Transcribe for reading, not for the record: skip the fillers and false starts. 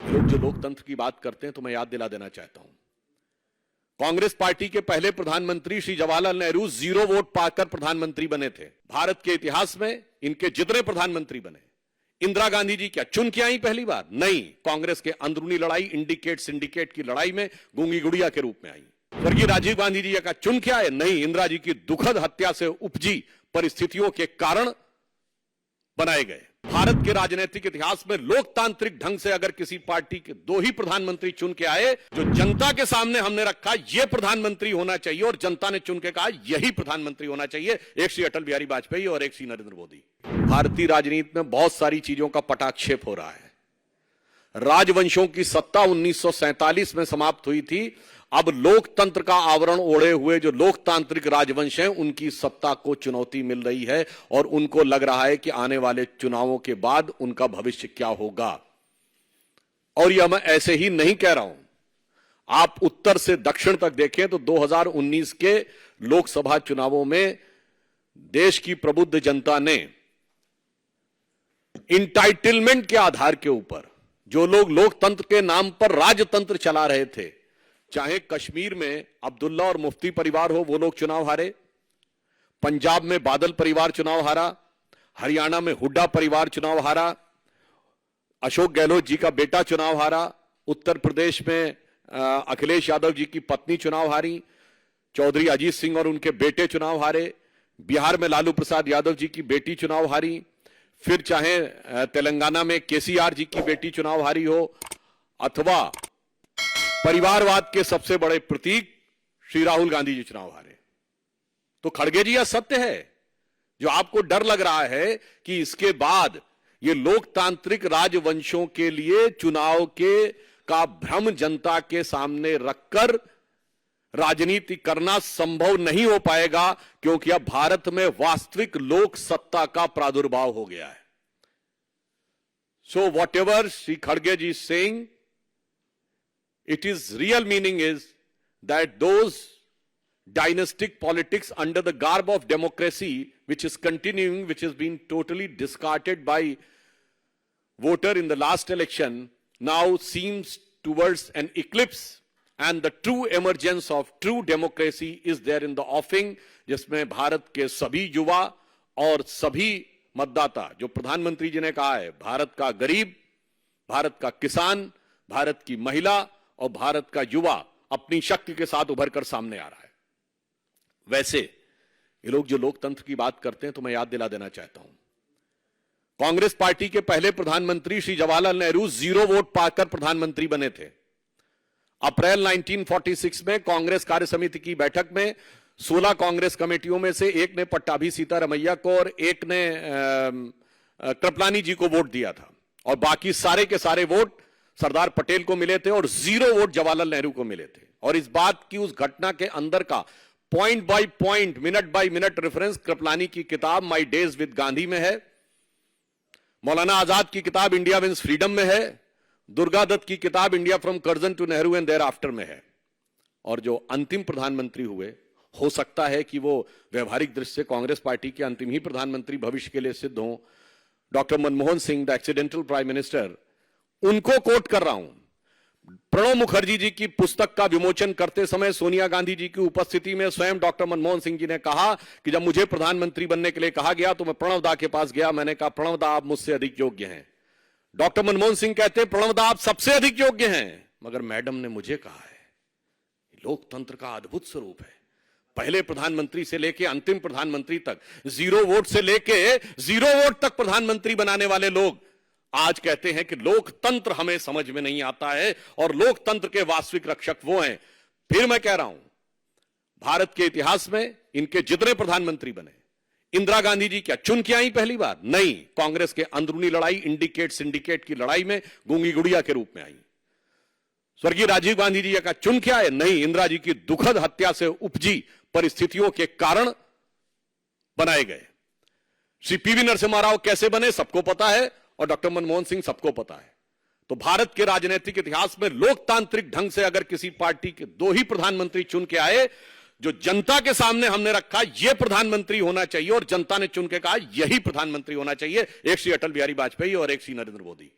लोग जो लोकतंत्र की बात करते हैं तो मैं याद दिला देना चाहता हूं, कांग्रेस पार्टी के पहले प्रधानमंत्री श्री जवाहरलाल नेहरू 0 वोट पाकर प्रधानमंत्री बने थे। भारत के इतिहास में इनके जितने प्रधानमंत्री बने, इंदिरा गांधी जी क्या चुन के आई पहली बार? नहीं, कांग्रेस के अंदरूनी लड़ाई, इंडिकेट सिंडिकेट की लड़ाई में गूंगी गुड़िया के रूप में आई। स्वर्गीय राजीव गांधी जी का चुन के आए? नहीं, इंदिरा जी की दुखद हत्या से उपजी परिस्थितियों के कारण बनाए गए। भारत के राजनीतिक इतिहास में लोकतांत्रिक ढंग से अगर किसी पार्टी के 2 ही प्रधानमंत्री चुन के आए, जो जनता के सामने हमने रखा यह प्रधानमंत्री होना चाहिए और जनता ने चुन के कहा यही प्रधानमंत्री होना चाहिए, एक श्री अटल बिहारी वाजपेयी और एक श्री नरेंद्र मोदी। भारतीय राजनीति में बहुत सारी चीजों का पटाक्षेप हो रहा है। राजवंशों की सत्ता 1947 में समाप्त हुई थी। अब लोकतंत्र का आवरण ओढ़े हुए जो लोकतांत्रिक राजवंश हैं, उनकी सत्ता को चुनौती मिल रही है और उनको लग रहा है कि आने वाले चुनावों के बाद उनका भविष्य क्या होगा। और यह मैं ऐसे ही नहीं कह रहा हूं, आप उत्तर से दक्षिण तक देखें तो 2019 के लोकसभा चुनावों में देश की प्रबुद्ध जनता ने इंटाइटलमेंट के आधार के ऊपर जो लोग लोकतंत्र के नाम पर राजतंत्र चला रहे थे, चाहे कश्मीर में अब्दुल्ला और मुफ्ती परिवार हो, वो लोग चुनाव हारे, पंजाब में बादल परिवार चुनाव हारा, हरियाणा में हुड्डा परिवार चुनाव हारा, अशोक गहलोत जी का बेटा चुनाव हारा, उत्तर प्रदेश में अखिलेश यादव जी की पत्नी चुनाव हारी, चौधरी अजीत सिंह और उनके बेटे चुनाव हारे, बिहार में लालू प्रसाद यादव जी की बेटी चुनाव हारी, फिर चाहे तेलंगाना में केसीआर जी की बेटी चुनाव हारी हो, अथवा परिवारवाद के सबसे बड़े प्रतीक श्री राहुल गांधी जी चुनाव हारे। तो खड़गे जी, यह सत्य है। जो आपको डर लग रहा है कि इसके बाद ये लोकतांत्रिक राजवंशों के लिए चुनाव के का भ्रम जनता के सामने रखकर राजनीति करना संभव नहीं हो पाएगा, क्योंकि अब भारत में वास्तविक लोक सत्ता का प्रादुर्भाव हो गया है। सो वॉट एवर श्री खड़गे जी saying, it is real meaning is that those dynastic politics under the garb of democracy, which is continuing, which has been totally discarded by voter in the last election, now seems towards an eclipse, and the true emergence of true democracy is there in the offing, जिसमें भारत के सभी युवा और सभी मतदाता, जो प्रधानमंत्री जी ने कहा है, भारत का गरीब, भारत का किसान, भारत की महिला और भारत का युवा अपनी शक्ति के साथ उभर कर सामने आ रहा है। वैसे ये लोग जो लोकतंत्र की बात करते हैं तो मैं याद दिला देना चाहता हूं, कांग्रेस पार्टी के पहले प्रधानमंत्री श्री जवाहरलाल नेहरू 0 वोट पाकर प्रधानमंत्री बने थे। अप्रैल 1946 में कांग्रेस कार्य समिति की बैठक में 16 कांग्रेस कमेटियों में से एक ने पट्टाभी सीतारमैया को और एक ने कृपलानी जी को वोट दिया था, और बाकी सारे के सारे वोट सरदार पटेल को मिले थे और 0 वोट जवाहरलाल नेहरू को मिले थे। और इस बात की, उस घटना के अंदर का point by point, minute by minute reference Kripalani की किताब माय डेज विद गांधी में है, मौलाना आजाद की किताब इंडिया विंस फ्रीडम में है, दुर्गा दत्त की किताब India from Curzon to Nehru and thereafter में है। और जो अंतिम प्रधानमंत्री हुए, हो सकता है कि वो व्यवहारिक दृष्टि से कांग्रेस पार्टी के अंतिम ही प्रधानमंत्री भविष्य के लिए सिद्ध हों, doctor Manmohan Singh, the accidental prime minister, उनको कोट कर रहा हूं। प्रणब मुखर्जी जी की पुस्तक का विमोचन करते समय सोनिया गांधी जी की उपस्थिति में स्वयं डॉक्टर मनमोहन सिंह जी ने कहा कि जब मुझे प्रधानमंत्री बनने के लिए कहा गया तो मैं प्रणब दा के पास गया, मैंने कहा प्रणब दा आप मुझसे अधिक योग्य हैं। डॉक्टर मनमोहन सिंह कहते हैं प्रणब दा आप सबसे अधिक योग्य हैं, मगर मैडम ने मुझे कहा है। लोकतंत्र का अद्भुत स्वरूप है। पहले प्रधानमंत्री से लेकर अंतिम प्रधानमंत्री तक, 0 वोट से लेकर 0 वोट तक प्रधानमंत्री बनाने वाले लोग आज कहते हैं कि लोकतंत्र हमें समझ में नहीं आता है और लोकतंत्र के वास्तविक रक्षक वो हैं। फिर मैं कह रहा हूं, भारत के इतिहास में इनके जितने प्रधानमंत्री बने, इंदिरा गांधी जी क्या चुन के आई पहली बार? नहीं, कांग्रेस के अंदरूनी लड़ाई, इंडिकेट सिंडिकेट की लड़ाई में गूंगी गुड़िया के रूप में आई। स्वर्गीय राजीव गांधी जी का चुन के आए? नहीं, इंदिरा जी की दुखद हत्या से उपजी परिस्थितियों के कारण बनाए गए। श्री पीवी नरसिम्हा राव कैसे बने सबको पता है, और डॉक्टर मनमोहन सिंह सबको पता है। तो भारत के राजनीतिक इतिहास में लोकतांत्रिक ढंग से अगर किसी पार्टी के 2 ही प्रधानमंत्री चुन के आए, जो जनता के सामने हमने रखा यह प्रधानमंत्री होना चाहिए और जनता ने चुन के कहा यही प्रधानमंत्री होना चाहिए, एक श्री अटल बिहारी वाजपेयी और एक श्री नरेंद्र मोदी।